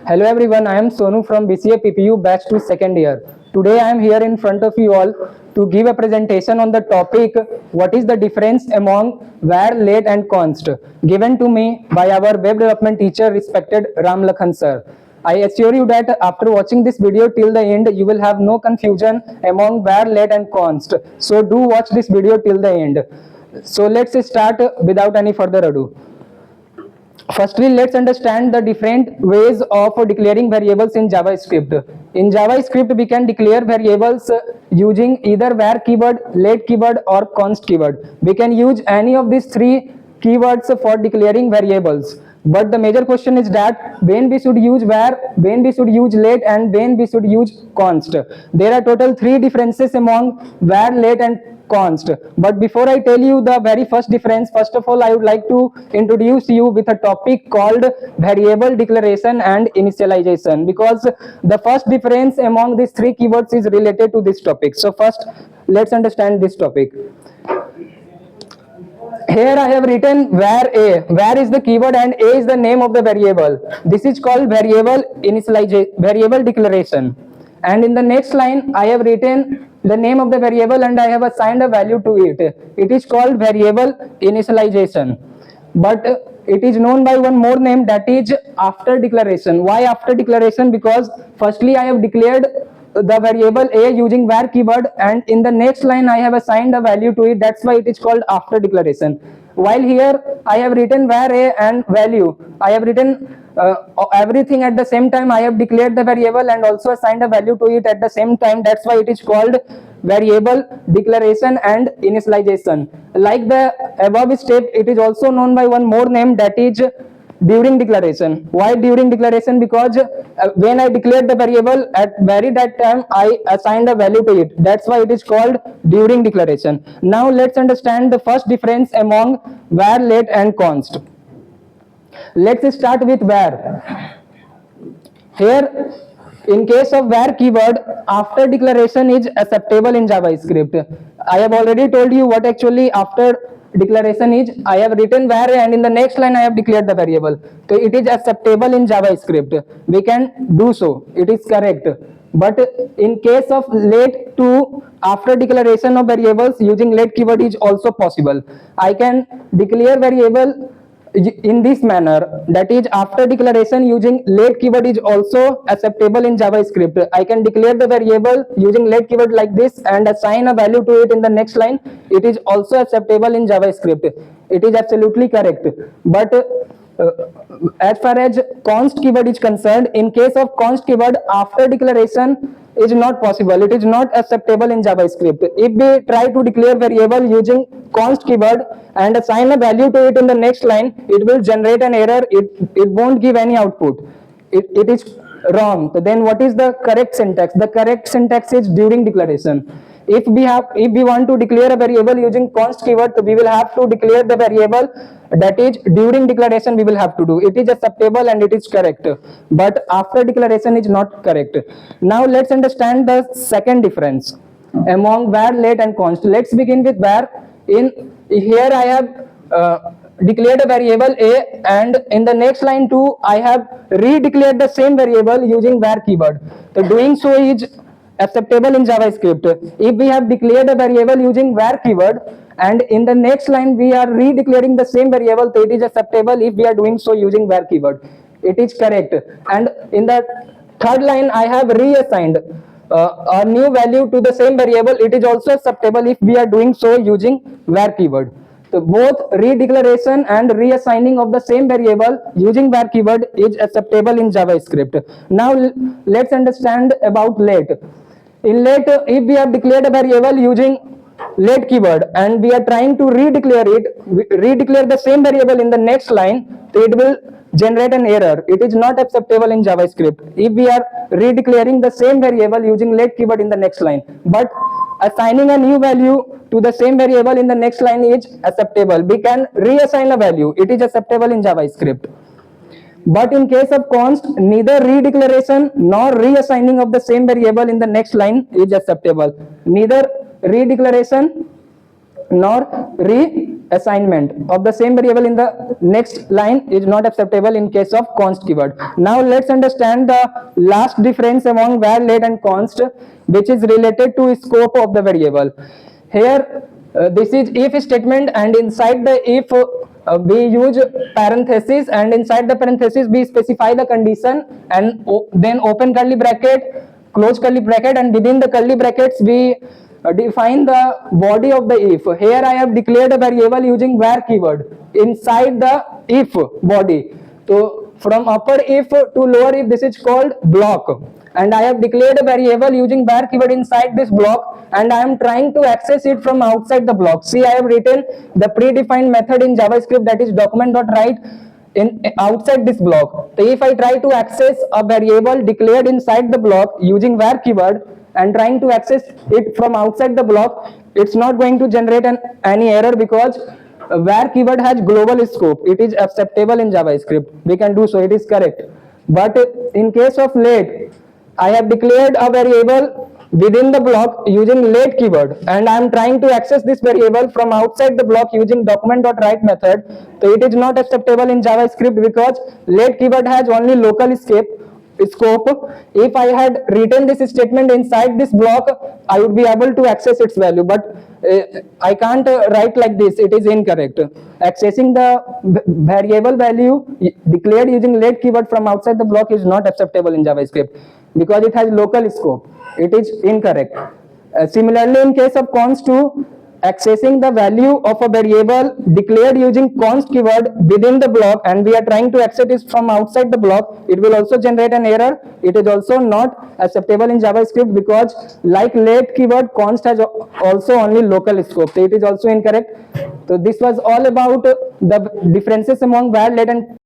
Hello everyone, I am Sonu from BCA PPU batch 2 second year. Today I am here in front of you all to give a presentation on the topic what is the difference among var, let and const given to me by our web development teacher respected Ram Lakhan sir. I assure you that after watching this video till the end you will have no confusion among var, let and const. So do watch this video till the end. So let's start without any further ado. Firstly, let's understand the different ways of declaring variables in JavaScript. In JavaScript, we can declare variables using either var keyword, let keyword or const keyword. We can use any of these three keywords for declaring variables. But the major question is that when we should use var, when we should use let and when we should use const. There are total three differences among var, let and const. But before I tell you the very first difference, first of all I would like to introduce you with a topic called variable declaration and initialization, because the first difference among these three keywords is related to this topic. So first let's understand this topic. Here I have written var a. Var is the keyword and a is the name of the variable. This is called variable initialization, variable declaration. And in the next line I have written the name of the variable and I have assigned a value to it. It is called variable initialization. But it is known by one more name, that is after declaration. Why after declaration? Because firstly I have declared the variable a using var keyword and in the next line I have assigned a value to it. That's why it is called after declaration. While here I have written var a and value, I have written everything at the same time. I have declared the variable and also assigned a value to it at the same time. That's why it is called variable declaration and initialization. Like the above step, it is also known by one more name, that is during declaration. Why during declaration? Because when I declared the variable at that time I assigned a value to it. That's why it is called during declaration. Now let's understand the first difference among var, let and const. Let's start with var. Here in case of var keyword, after declaration is acceptable in JavaScript. I have already told you what actually after declaration is. I have written var and in the next line I have declared the variable. So it is acceptable in JavaScript. We can do so. It is correct. But in case of let to after declaration of variables using let keyword is also possible. I can declare variable in this manner, that is after declaration using let keyword is also acceptable in JavaScript. I can declare the variable using let keyword like this and assign a value to it in the next line. It is also acceptable in JavaScript. It is absolutely correct. But as far as const keyword is concerned, in case of const keyword after declaration is not possible. It is not acceptable in JavaScript. If we try to declare variable using const keyword and assign a value to it in the next line, it will generate an error. It won't give any output. It is wrong. So then what is the correct syntax? The correct syntax is during declaration. If we want to declare a variable using const keyword, we will have to declare the variable, that is during declaration we will have to do. It is acceptable and it is correct, but after declaration is not correct. Now let's understand the second difference among var, let and const. Let's begin with var. In here I have declared a variable a and in the next line too I have redeclared the same variable using var keyword. So doing so is acceptable in JavaScript. If we have declared a variable using var keyword and in the next line we are redeclaring the same variable, so it is acceptable if we are doing so using var keyword. It is correct. And in the third line I have reassigned a new value to the same variable. It is also acceptable if we are doing so using var keyword. So both redeclaration and reassigning of the same variable using var keyword is acceptable in JavaScript. Now let's understand about let. In let, if we have declared a variable using let keyword and we are trying to redeclare the same variable in the next line, so it will generate an error. It is not acceptable in JavaScript if we are redeclaring the same variable using let keyword in the next line. But assigning a new value to the same variable in the next line is acceptable. We can reassign a value. It is acceptable in JavaScript. But in case of const, neither redeclaration nor reassigning of the same variable in the next line is acceptable. Neither redeclaration nor reassignment of the same variable in the next line is not acceptable in case of const keyword. Now let's understand the last difference among var, let and const, which is related to scope of the variable. Here this is if statement, and inside the if we use parenthesis, and inside the parenthesis we specify the condition, and then open curly bracket, close curly bracket, and within the curly brackets we define the body of the if. Here I have declared a variable using var keyword inside the if body. So from upper if to lower if, this is called block, and I have declared a variable using var keyword inside this block, and I am trying to access it from outside the block. See, I have written the predefined method in JavaScript, that is document.write, in outside this block. So if I try to access a variable declared inside the block using var keyword and trying to access it from outside the block, it's not going to generate any error, because var keyword has global scope. It is acceptable in JavaScript. We can do so, it is correct. But in case of let, I have declared a variable within the block using let keyword, and I am trying to access this variable from outside the block using document.write method. So it is not acceptable in JavaScript, because let keyword has only local scope. If I had written this statement inside this block, I would be able to access its value, but I can't write like this. It is incorrect. Accessing the variable value declared using let keyword from outside the block is not acceptable in JavaScript, because it has local scope. It is incorrect. Similarly, in case of const 2, accessing the value of a variable declared using const keyword within the block, and we are trying to access it from outside the block, it will also generate an error. It is also not acceptable in JavaScript, because like let keyword, const has also only local scope. So it is also incorrect. So this was all about the differences among var, let and